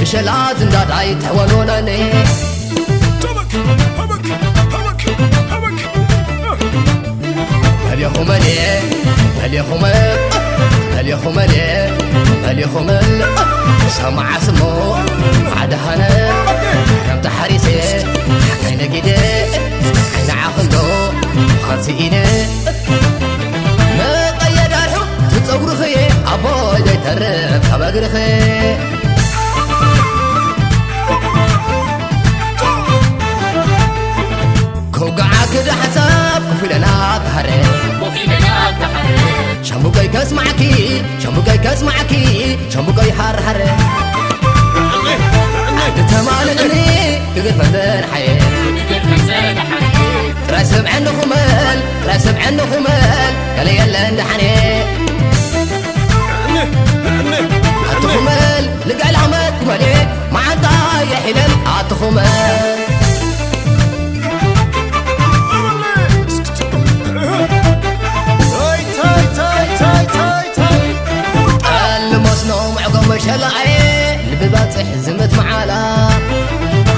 بشلات داداي تحولونني اليوم ليه اليوم اليوم ليه اليوم سمع اسمه عدهنا كم تحريسي حكينا جدي حكينا عقله خاصي إيدي ما قيد الحب تتصور خيه أبو إذا يترف خبقر خيه كوقعك ده حساب وفي لنا تحرك وفي لنا تحرك شموكي كسمعكي شموكي كسمعكي شموكي حر حر تمالني تقدر فدان حي راسم عنه خمال راسم عنه خمال قال يلا اندحني عط خمال لقى العمد مالي ما عطا يا حلال عط خمال المصنوع معقم شلعي البباتح زمت معالا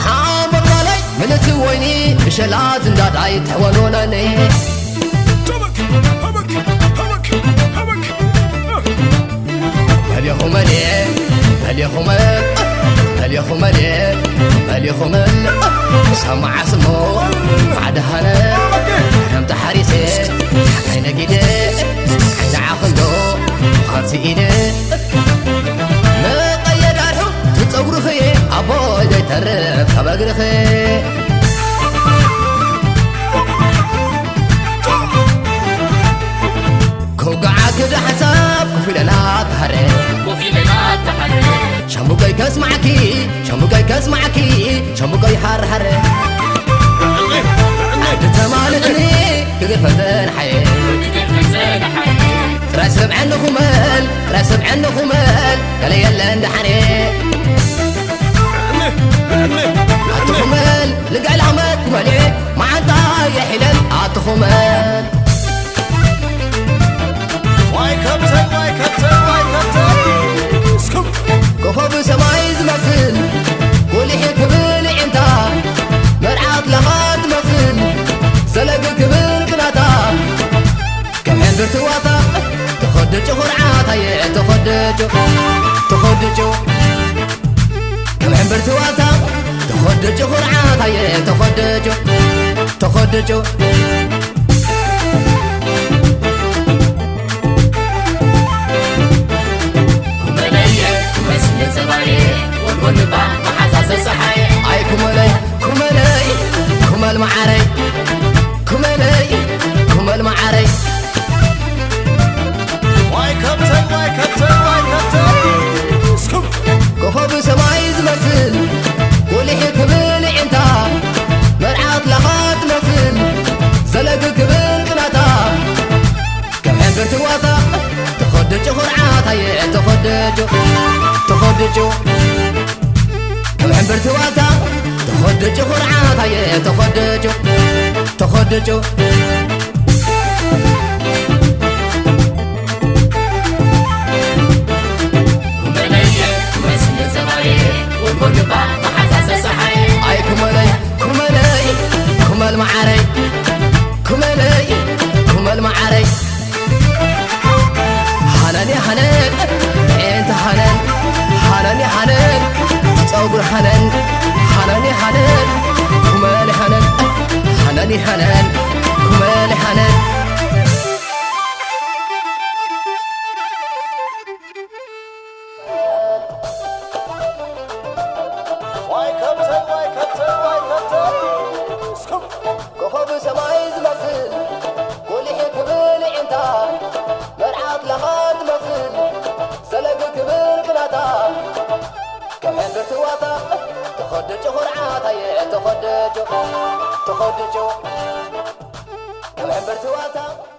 حامر علي من تويني بشلات داداي تحولونني اليوم ليه اليوم اليوم ليه اليوم سمع اسمه بعدها كم تحريسي حكينا جدي حكينا عقله خاصي إيدي ما قيد الحب تتصور خيه أبو إذا يترف خبقر خيه كوقعك ده حساب وفي لنا تحرك وفي لنا تحرك شموكي كسمعكي شموكي كسمعكي شموكي حر حر تمالني تقدر فدان حي راسم عنه خمال راسم عنه خمال قال يلا اندحني عط خمال لقى العمد مالي ما عطا يا حلال عط خمال واي كابتن واي كابتن واي كابتن سكوب كفوف سماي زمفل قولي حي كبل عندها مرعات لغات مفل زلق كبل قناتا كم حين برتواتا تخدج خرعاتا يا تخدج كم حين برتواتا تخدج خرعاتا يا تخدج أي كمالي كمالي كمال معاري كمالي كمال معاري واي كابتن واي كابتن واي كابتن سكوب كفوف سماي زمفل قولي حي كبل عندها مرعات لغات مفل زلق كبل قناتا كم حين برتواتا تخدج خرعاتا يا تخدج كم حين برتواتا تخدج خرعاتا يا تخدج أي كمالي كمالي كمال معاري كمالي كمال معاري حناني حنان انت حنان حناني حنان تصور حنان حناني حنان كمالي حنان حناني حنان كمالي حنان واي كابتن واي كابتن واي كابتن سكوب كفوف سماي زمفل قولي حي كبل عندها مرعات لغات مفل زلق كبل قناتا كم حين برتواتا تخدج خرعاتا يا تخدج كم حين برتواتا